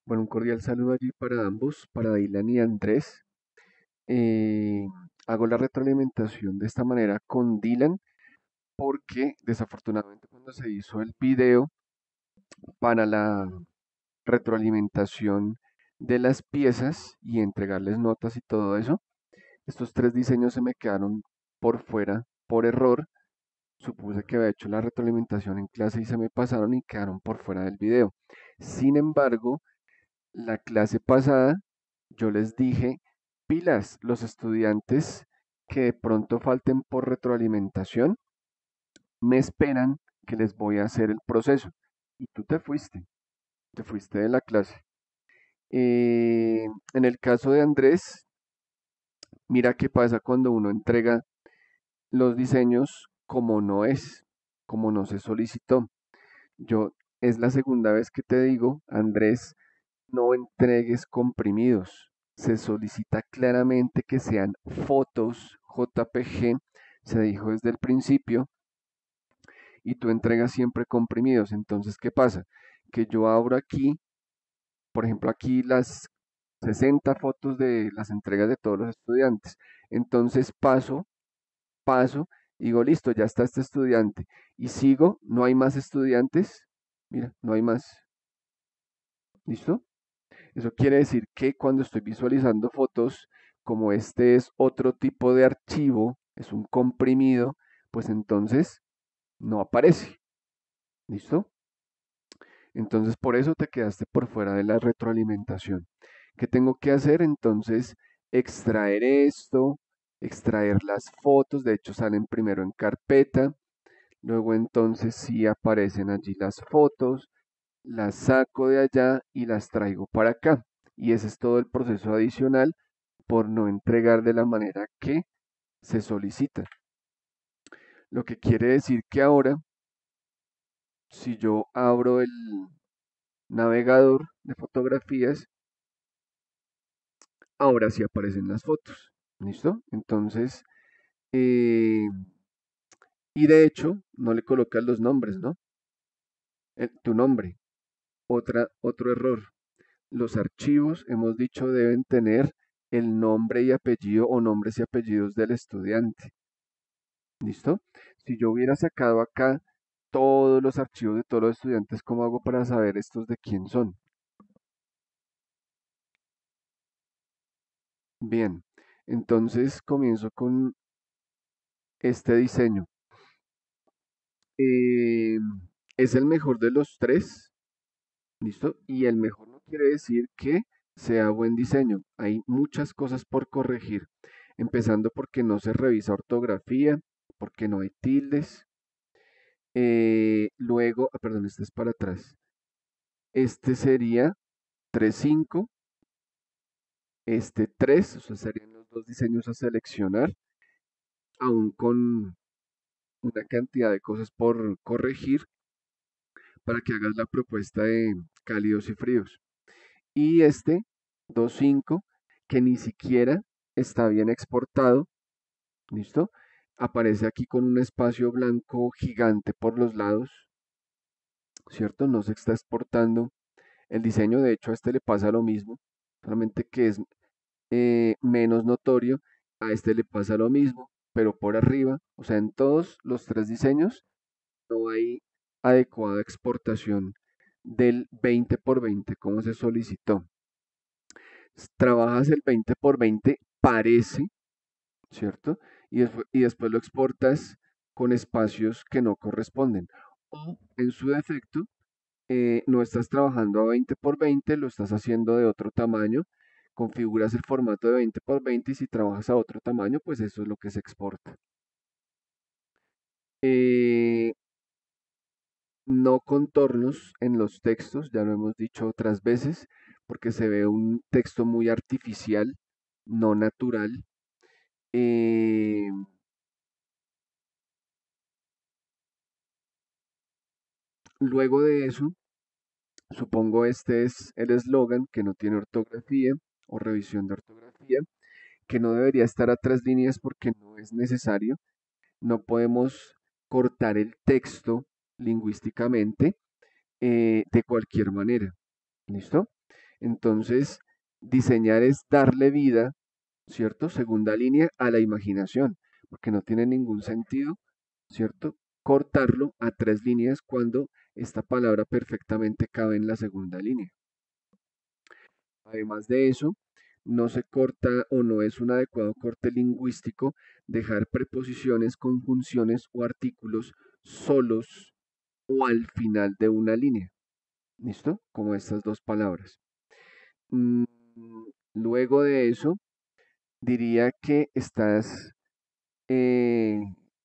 Bueno, un cordial saludo allí para ambos, para Dylan y Andrés. Eh, Hago la retroalimentación de esta manera con Dylan porque desafortunadamente cuando se hizo el video para la retroalimentación de las piezas y entregarles notas y todo eso, estos tres diseños se me quedaron por fuera por error. Supuse que había hecho la retroalimentación en clase y se me pasaron y quedaron por fuera del video. Sin embargo, la clase pasada yo les dije, pilas, los estudiantes que de pronto falten por retroalimentación, me esperan que les voy a hacer el proceso. Y tú te fuiste de la clase. En el caso de Andrés, mira qué pasa cuando uno entrega los diseños como no es, como no se solicitó. Yo, es la segunda vez que te digo, Andrés, no entregues comprimidos. Se solicita claramente que sean fotos JPG, se dijo desde el principio, y tú entregas siempre comprimidos. Entonces, ¿qué pasa? Que yo abro aquí, por ejemplo, aquí las 60 fotos de las entregas de todos los estudiantes. Entonces paso, digo, listo, ya está este estudiante. Y sigo, no hay más estudiantes. Mira, no hay más. ¿Listo? Eso quiere decir que cuando estoy visualizando fotos, como este es otro tipo de archivo, es un comprimido, pues entonces no aparece. ¿Listo? Entonces por eso te quedaste por fuera de la retroalimentación. ¿Qué tengo que hacer? Entonces extraer esto, extraer las fotos, de hecho salen primero en carpeta, luego entonces sí aparecen allí las fotos, las saco de allá y las traigo para acá. Y ese es todo el proceso adicional por no entregar de la manera que se solicita. Lo que quiere decir que ahora, si yo abro el navegador de fotografías, ahora sí aparecen las fotos. ¿Listo? Entonces, eh, y de hecho, no le colocas los nombres, ¿no? Tu nombre. Otro error. Los archivos, hemos dicho, deben tener el nombre y apellido o nombres y apellidos del estudiante. ¿Listo? Si yo hubiera sacado acá todos los archivos de todos los estudiantes, ¿cómo hago para saber estos de quién son? Bien, entonces comienzo con este diseño. Eh, es el mejor de los tres, ¿listo? Y el mejor no quiere decir que sea buen diseño. Hay muchas cosas por corregir, empezando porque no se revisa ortografía, porque no hay tildes. Luego, perdón, este es para atrás. Este sería 3.5, este 3, o sea, serían los dos diseños a seleccionar, aún con una cantidad de cosas por corregir para que hagas la propuesta de cálidos y fríos. Y este 2.5, que ni siquiera está bien exportado, ¿listo? Aparece aquí con un espacio blanco gigante por los lados, ¿cierto? No se está exportando. El diseño, de hecho, a este le pasa lo mismo, solamente que es menos notorio. A este le pasa lo mismo, pero por arriba, o sea, en todos los tres diseños no hay adecuada exportación del 20 por 20 como se solicitó. Trabajas el 20 por 20, parece, ¿cierto? Y después lo exportas con espacios que no corresponden. O en su defecto, no estás trabajando a 20 por 20, lo estás haciendo de otro tamaño, configuras el formato de 20 por 20 y si trabajas a otro tamaño, pues eso es lo que se exporta. Eh, no contornos en los textos, ya lo hemos dicho otras veces, porque se ve un texto muy artificial, no natural. Eh, Luego de eso, supongo este es el eslogan que no tiene ortografía o revisión de ortografía, que no debería estar a 3 líneas porque no es necesario. No podemos cortar el texto lingüísticamente de cualquier manera. ¿Listo? Entonces, diseñar es darle vida, ¿cierto? Segunda línea a la imaginación, porque no tiene ningún sentido, ¿cierto? Cortarlo a tres líneas cuando esta palabra perfectamente cabe en la segunda línea. Además de eso, no se corta o no es un adecuado corte lingüístico dejar preposiciones, conjunciones o artículos solos o al final de una línea. ¿Listo? Como estas dos palabras. Mm, Luego de eso, diría que estás eh,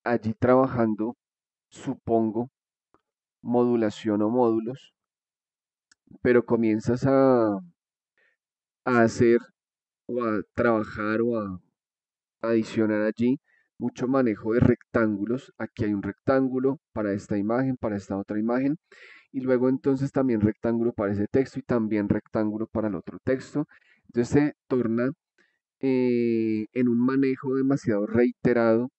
allí trabajando, supongo, modulación o módulos, pero comienzas a hacer o a trabajar o a adicionar allí mucho manejo de rectángulos. Aquí hay un rectángulo para esta imagen, para esta otra imagen, y luego entonces también rectángulo para ese texto y también rectángulo para el otro texto. Entonces se torna en un manejo demasiado reiterado,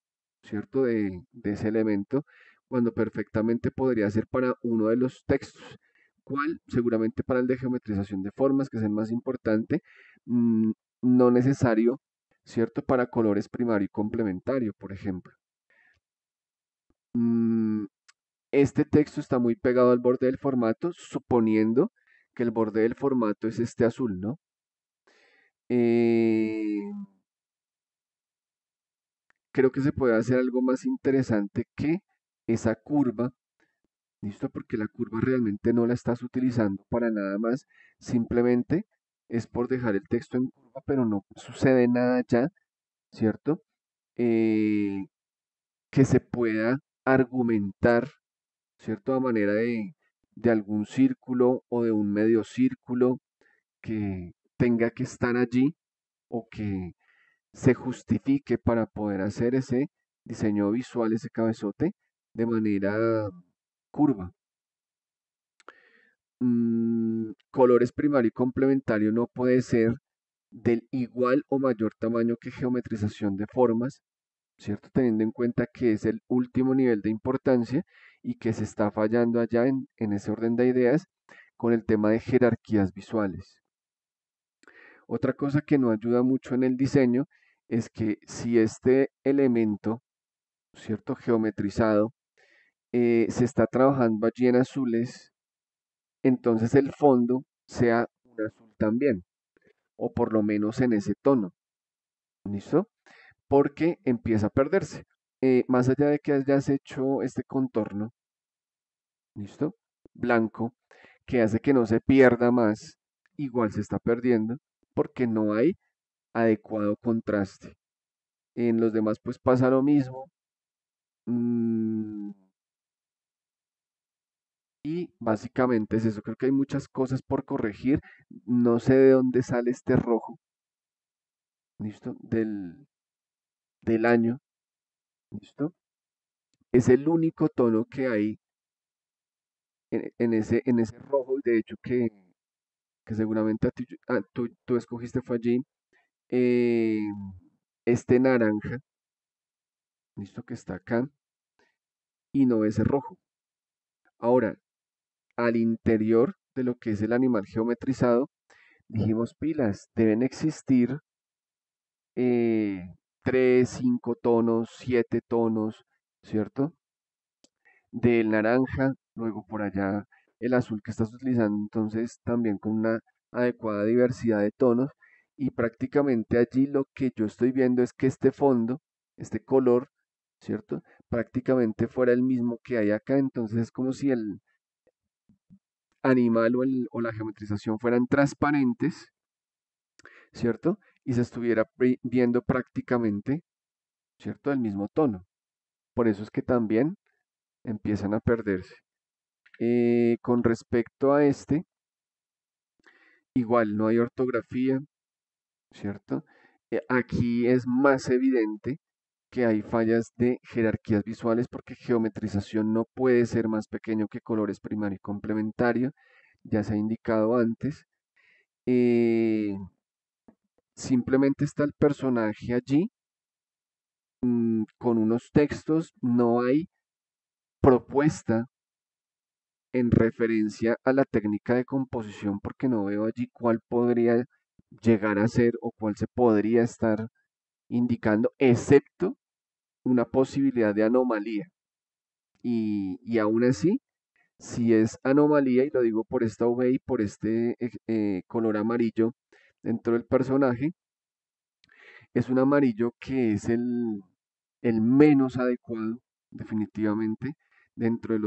¿cierto? De ese elemento, cuando perfectamente podría ser para uno de los textos. ¿Cuál? Seguramente para el de geometrización de formas, que es el más importante, mm, no necesario, ¿cierto? Para colores primario y complementario, por ejemplo. Mm, este texto está muy pegado al borde del formato, suponiendo que el borde del formato es este azul, ¿no? Eh, Creo que se puede hacer algo más interesante que esa curva, ¿listo? Porque la curva realmente no la estás utilizando para nada más, simplemente es por dejar el texto en curva, pero no sucede nada ya, ¿cierto? Eh, que se pueda argumentar, ¿cierto? A manera de algún círculo o de un medio círculo que tenga que estar allí o que se justifique para poder hacer ese diseño visual, ese cabezote, de manera curva. Colores primario y complementario no puede ser del igual o mayor tamaño que geometrización de formas, ¿cierto? Teniendo en cuenta que es el último nivel de importancia y que se está fallando allá en ese orden de ideas con el tema de jerarquías visuales. Otra cosa que no ayuda mucho en el diseño es que si este elemento, ¿cierto? Geometrizado, se está trabajando allí en azules, entonces el fondo sea un azul también, o por lo menos en ese tono, ¿listo? Porque empieza a perderse. Más allá de que hayas hecho este contorno, ¿listo? Blanco, que hace que no se pierda más, igual se está perdiendo porque no hay adecuado contraste. En los demás pues pasa lo mismo. mm, y básicamente es eso. Creo que hay muchas cosas por corregir. No sé de dónde sale este rojo, ¿listo? Del año, ¿listo? Es el único tono que hay en ese rojo, de hecho, que seguramente tú escogiste fue allí. eh, este naranja, ¿listo? Que está acá, y no ese rojo. Ahora, al interior de lo que es el animal geometrizado, dijimos pilas, deben existir eh, 3, 5 tonos, 7 tonos, ¿cierto? Del naranja, luego por allá el azul que estás utilizando, entonces también con una adecuada diversidad de tonos. Y prácticamente allí lo que yo estoy viendo es que este fondo, este color, ¿cierto? Prácticamente fuera el mismo que hay acá, entonces es como si el animal o la geometrización fueran transparentes, ¿cierto? Y se estuviera viendo prácticamente, ¿cierto? El mismo tono. Por eso es que también empiezan a perderse. Con respecto a este, igual no hay ortografía, ¿cierto? Aquí es más evidente que hay fallas de jerarquías visuales porque geometrización no puede ser más pequeño que colores primario y complementario, ya se ha indicado antes. Eh, Simplemente está el personaje allí con unos textos, no hay propuesta en referencia a la técnica de composición, porque no veo allí cuál podría llegar a ser o cuál se podría estar indicando, excepto una posibilidad de anomalía. Y aún así, si es anomalía, y lo digo por esta UV y por este color amarillo dentro del personaje, es un amarillo que es el menos adecuado, definitivamente, dentro de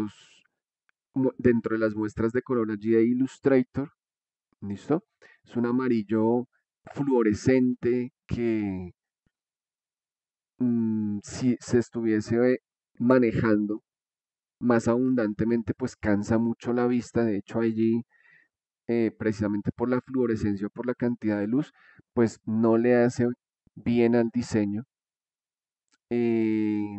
dentro de las muestras de color allí de Illustrator. ¿Listo? Es un amarillo fluorescente que si se estuviese manejando más abundantemente, pues cansa mucho la vista. De hecho, allí, precisamente por la fluorescencia o por la cantidad de luz, pues no le hace bien al diseño. Eh,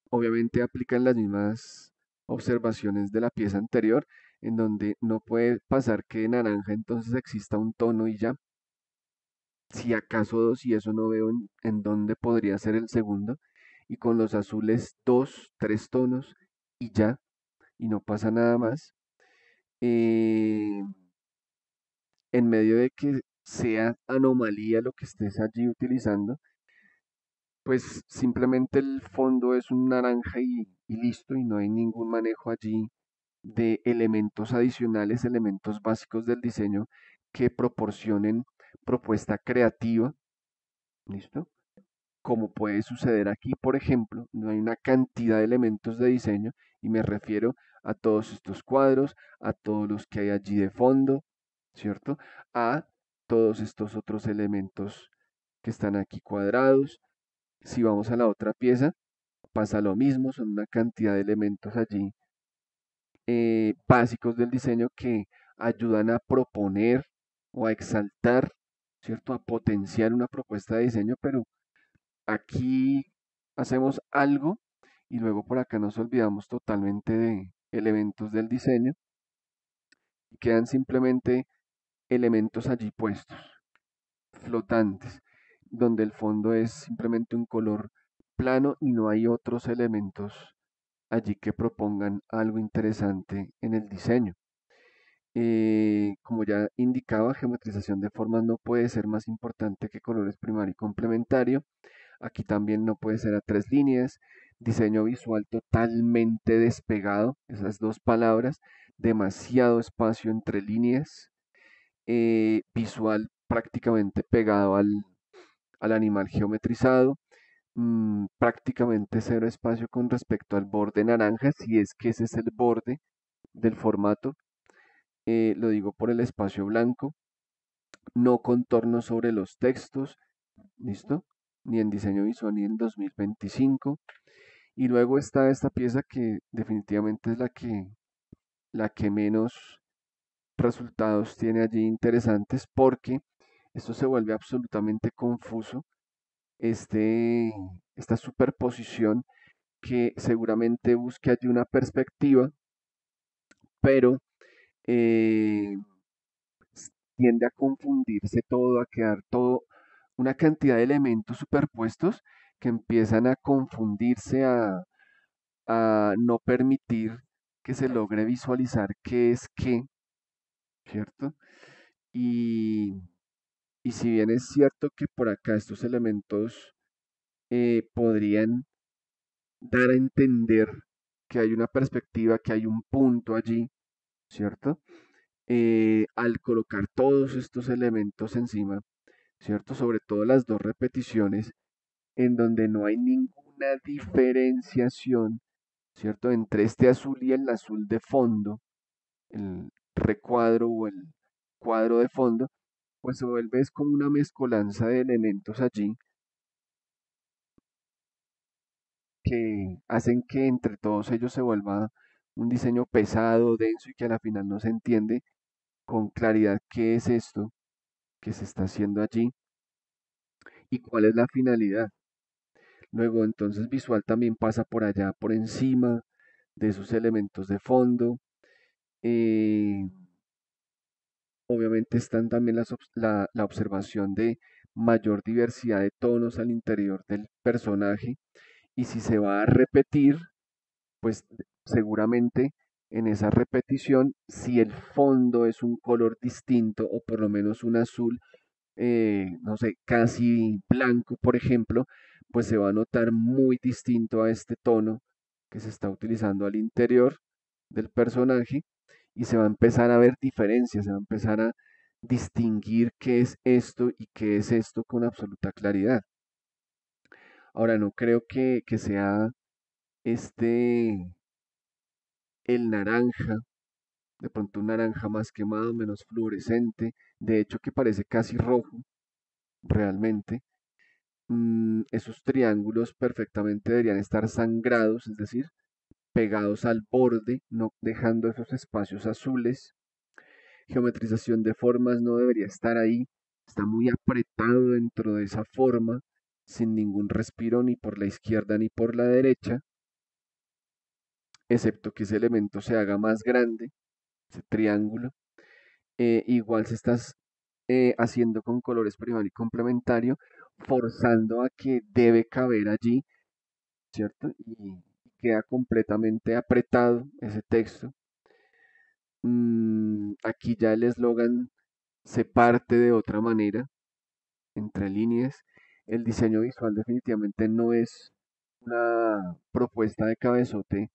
Obviamente aplican las mismas observaciones de la pieza anterior, en donde no puede pasar que de naranja entonces exista un tono y ya. Si acaso dos, y eso no veo en dónde podría ser el segundo. Y con los azules dos, tres tonos y ya, y no pasa nada más. Eh, en medio de que sea anomalía lo que estés allí utilizando, pues simplemente el fondo es un naranja y listo, y no hay ningún manejo allí de elementos adicionales, elementos básicos del diseño que proporcionen propuesta creativa, ¿listo? Como puede suceder aquí, por ejemplo, no hay una cantidad de elementos de diseño y me refiero a todos estos cuadros, a todos los que hay allí de fondo, ¿cierto? A todos estos otros elementos que están aquí cuadrados. Si vamos a la otra pieza, pasa lo mismo, son una cantidad de elementos allí básicos del diseño que ayudan a proponer o a exaltar, ¿cierto? A potenciar una propuesta de diseño, pero aquí hacemos algo y luego por acá nos olvidamos totalmente de elementos del diseño y quedan simplemente elementos allí puestos, flotantes, donde el fondo es simplemente un color plano y no hay otros elementos allí que propongan algo interesante en el diseño. Como ya indicaba, geometrización de formas no puede ser más importante que colores primario y complementario. Aquí también no puede ser a tres líneas. Diseño visual totalmente despegado, esas dos palabras, demasiado espacio entre líneas. Visual prácticamente pegado al animal geometrizado. Prácticamente cero espacio con respecto al borde naranja, si es que ese es el borde del formato. Lo digo por el espacio blanco. No contorno sobre los textos, ¿listo? Ni en diseño visual ni en 2025. Y luego está esta pieza que definitivamente es la que menos resultados tiene allí interesantes porque esto se vuelve absolutamente confuso. Este, esta superposición que seguramente busque allí una perspectiva, pero eh, tiende a confundirse todo, a quedar todo una cantidad de elementos superpuestos que empiezan a confundirse, a no permitir que se logre visualizar qué es qué, ¿cierto? Y, y si bien es cierto que por acá estos elementos podrían dar a entender que hay una perspectiva, que hay un punto allí, ¿cierto? Al colocar todos estos elementos encima, ¿cierto? Sobre todo las dos repeticiones, en donde no hay ninguna diferenciación, ¿cierto? Entre este azul y el azul de fondo, el recuadro o el cuadro de fondo, pues se vuelve es como una mezcolanza de elementos allí que hacen que entre todos ellos se vuelva un diseño pesado, denso y que a la final no se entiende con claridad qué es esto que se está haciendo allí y cuál es la finalidad. Luego, entonces, visual también pasa por allá, por encima de esos elementos de fondo. Eh, Obviamente están también la observación de mayor diversidad de tonos al interior del personaje. Y si se va a repetir, pues seguramente en esa repetición, si el fondo es un color distinto o por lo menos un azul, no sé, casi blanco, por ejemplo, pues se va a notar muy distinto a este tono que se está utilizando al interior del personaje y se va a empezar a ver diferencias, se va a empezar a distinguir qué es esto y qué es esto con absoluta claridad. Ahora, no creo que sea este el naranja, de pronto un naranja más quemado, menos fluorescente, de hecho que parece casi rojo realmente. Esos triángulos perfectamente deberían estar sangrados, es decir, pegados al borde, no dejando esos espacios azules. Geometrización de formas no debería estar ahí, está muy apretado dentro de esa forma, sin ningún respiro ni por la izquierda ni por la derecha, excepto que ese elemento se haga más grande, ese triángulo. Igual se está haciendo con colores primario y complementario, forzando a que debe caber allí, ¿cierto? Y queda completamente apretado ese texto. Aquí ya el eslogan se parte de otra manera, entre líneas. El diseño visual definitivamente no es una propuesta de cabezote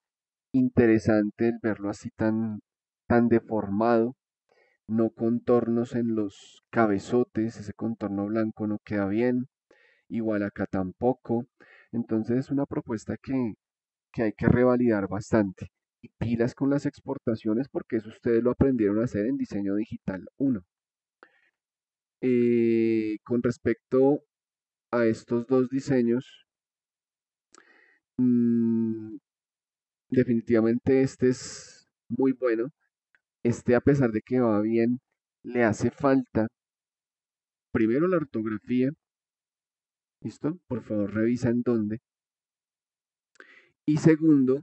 interesante el verlo así tan deformado. No contornos en los cabezotes, ese contorno blanco no queda bien, igual acá tampoco. Entonces es una propuesta que hay que revalidar bastante. Y pilas con las exportaciones porque eso ustedes lo aprendieron a hacer en diseño digital 1. Con respecto a estos dos diseños, mm, definitivamente este es muy bueno. Este, a pesar de que va bien, le hace falta primero la ortografía. ¿Listo? Por favor, revisa en dónde. Y segundo,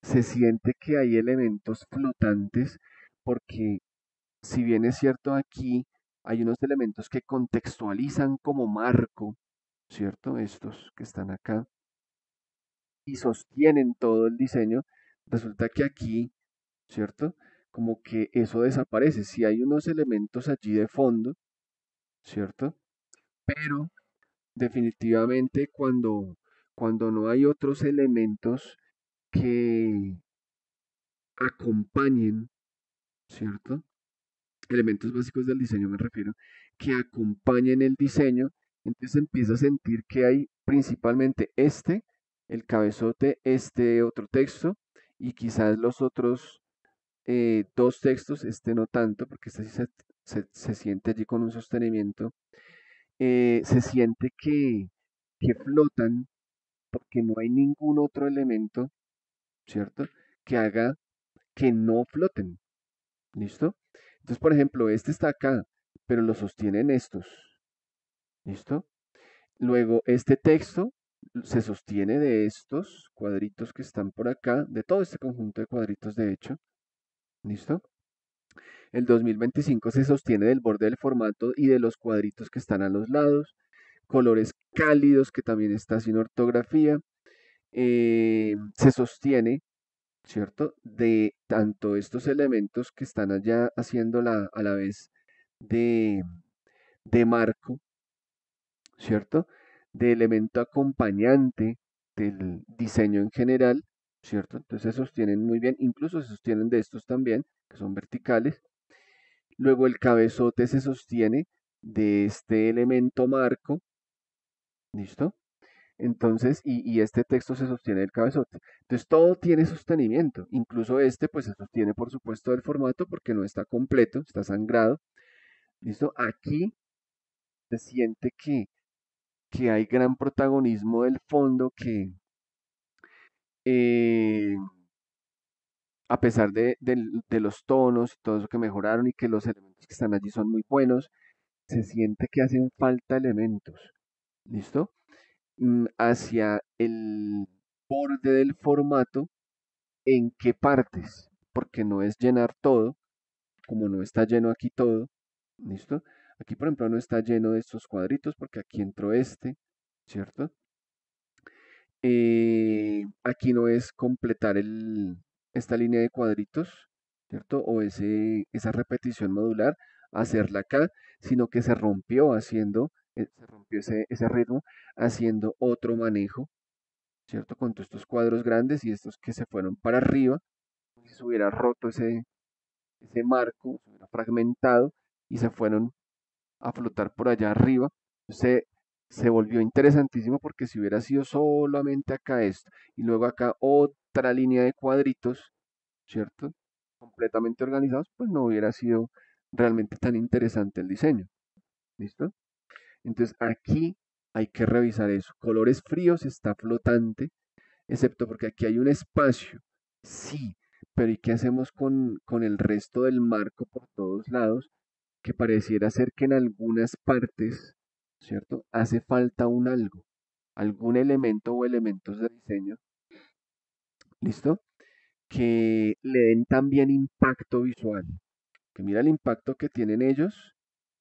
se siente que hay elementos flotantes porque si bien es cierto aquí, hay unos elementos que contextualizan como marco, ¿cierto? Estos que están acá y sostienen todo el diseño, resulta que aquí, ¿cierto? Como que eso desaparece. Si hay unos elementos allí de fondo, ¿cierto? Pero definitivamente cuando no hay otros elementos que acompañen, ¿cierto? Elementos básicos del diseño me refiero, que acompañen el diseño, entonces empieza a sentir que hay principalmente este, el cabezote, este otro texto, y quizás los otros dos textos, este no tanto, porque este sí se siente allí con un sostenimiento, se siente que flotan porque no hay ningún otro elemento, ¿cierto? Que haga que no floten. ¿Listo? Entonces, por ejemplo, este está acá, pero lo sostienen estos. ¿Listo? Luego, este texto se sostiene de estos cuadritos que están por acá, de todo este conjunto de cuadritos, de hecho. ¿Listo? El 2025 se sostiene del borde del formato y de los cuadritos que están a los lados. Colores cálidos, que también está sin ortografía. Se sostiene, ¿cierto? De tanto estos elementos que están allá haciendo a la vez de, de marco, ¿cierto? De elemento acompañante del diseño en general, ¿cierto? Entonces se sostienen muy bien, incluso se sostienen de estos también, que son verticales. Luego el cabezote se sostiene de este elemento marco, ¿listo? Entonces, y este texto se sostiene del cabezote. Entonces, todo tiene sostenimiento. Incluso este, pues se sostiene, por supuesto, del formato porque no está completo, está sangrado. ¿Listo? Aquí se siente que hay gran protagonismo del fondo, que eh, a pesar de los tonos y todo eso que mejoraron y que los elementos que están allí son muy buenos, se siente que hacen falta elementos. ¿Listo? Hacia el borde del formato, ¿en qué partes? Porque no es llenar todo, como no está lleno aquí todo, ¿listo? Aquí, por ejemplo, no está lleno de estos cuadritos porque aquí entró este, ¿cierto? Aquí no es completar esta línea de cuadritos, ¿cierto? O esa repetición modular, hacerla acá, sino que se rompió haciendo, se rompió ese ritmo haciendo otro manejo, ¿cierto? Con todos estos cuadros grandes y estos que se fueron para arriba, si se hubiera roto ese marco, se hubiera fragmentado y se fueron a flotar por allá arriba. Se, se volvió interesantísimo porque si hubiera sido solamente acá esto y luego acá otra línea de cuadritos, ¿cierto? Completamente organizados, pues no hubiera sido realmente tan interesante el diseño. ¿Listo? Entonces aquí hay que revisar eso. Colores fríos está flotante, excepto porque aquí hay un espacio. Sí, pero ¿y qué hacemos con el resto del marco por todos lados? Que pareciera ser que en algunas partes, ¿cierto? Hace falta un algo, algún elemento o elementos de diseño, ¿listo? Que le den también impacto visual. Que mira el impacto que tienen ellos,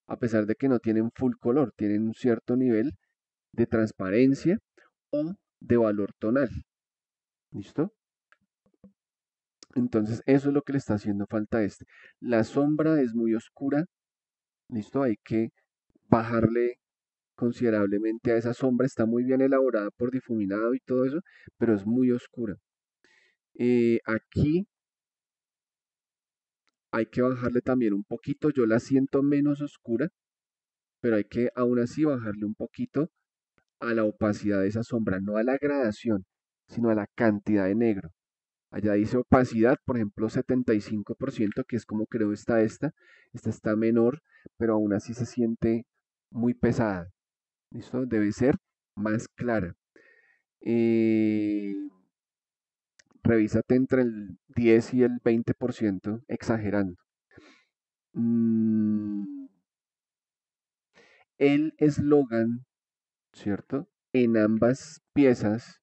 a pesar de que no tienen full color, tienen un cierto nivel de transparencia o de valor tonal, ¿listo? Entonces eso es lo que le está haciendo falta a este. La sombra es muy oscura, ¿listo? Hay que bajarle considerablemente a esa sombra. Está muy bien elaborada por difuminado y todo eso, pero es muy oscura. Aquí hay que bajarle también un poquito. Yo la siento menos oscura, pero hay que aún así bajarle un poquito a la opacidad de esa sombra, no a la gradación, sino a la cantidad de negro. Allá dice opacidad, por ejemplo, 75%, que es como creo está esta. Esta está menor, pero aún así se siente muy pesada. ¿Listo? Debe ser más clara. Eh, Revísate entre el 10 y el 20%, exagerando. Mm, el eslogan, ¿cierto? En ambas piezas,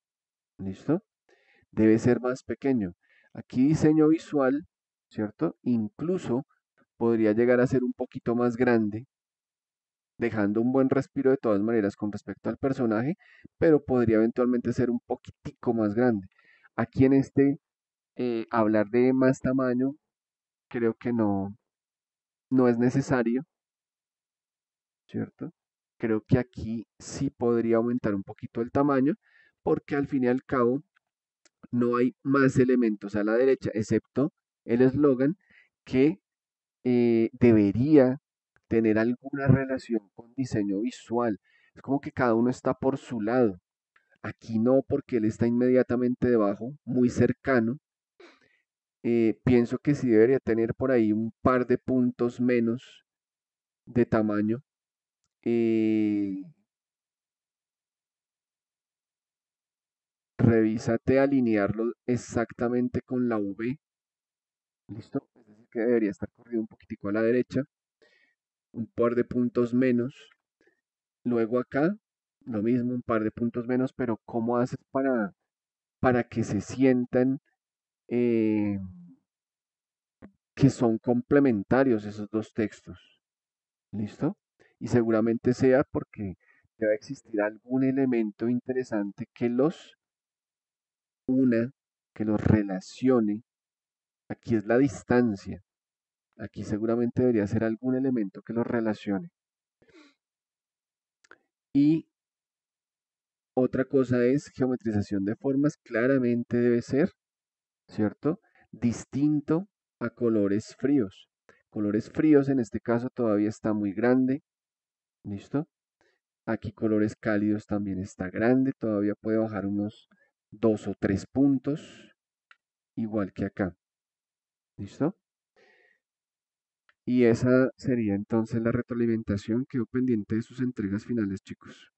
¿listo? Debe ser más pequeño. Aquí diseño visual, ¿cierto? Incluso podría llegar a ser un poquito más grande, dejando un buen respiro de todas maneras con respecto al personaje, pero podría eventualmente ser un poquitico más grande. Aquí en este, hablar de más tamaño, creo que no es necesario, ¿cierto? Creo que aquí sí podría aumentar un poquito el tamaño, porque al fin y al cabo no hay más elementos a la derecha, excepto el eslogan que debería tener alguna relación con diseño visual. Es como que cada uno está por su lado. Aquí no, porque él está inmediatamente debajo, muy cercano. Pienso que sí debería tener por ahí un par de puntos menos de tamaño. Eh, Revísate alinearlo exactamente con la V. ¿Listo? Es decir, que debería estar corrido un poquitico a la derecha, un par de puntos menos. Luego acá, lo mismo, un par de puntos menos, pero ¿cómo haces para que se sientan eh, que son complementarios esos dos textos? ¿Listo? Y seguramente sea porque debe existir algún elemento interesante que los una, que los relacione. Aquí es la distancia. Aquí seguramente debería ser algún elemento que los relacione. Y otra cosa es geometrización de formas. Claramente debe ser, ¿cierto? Distinto a colores fríos. Colores fríos en este caso todavía está muy grande. ¿Listo? Aquí colores cálidos también está grande. Todavía puede bajar unos 2 o 3 puntos. Igual que acá. ¿Listo? Y esa sería entonces la retroalimentación. Quedo pendiente de sus entregas finales, chicos.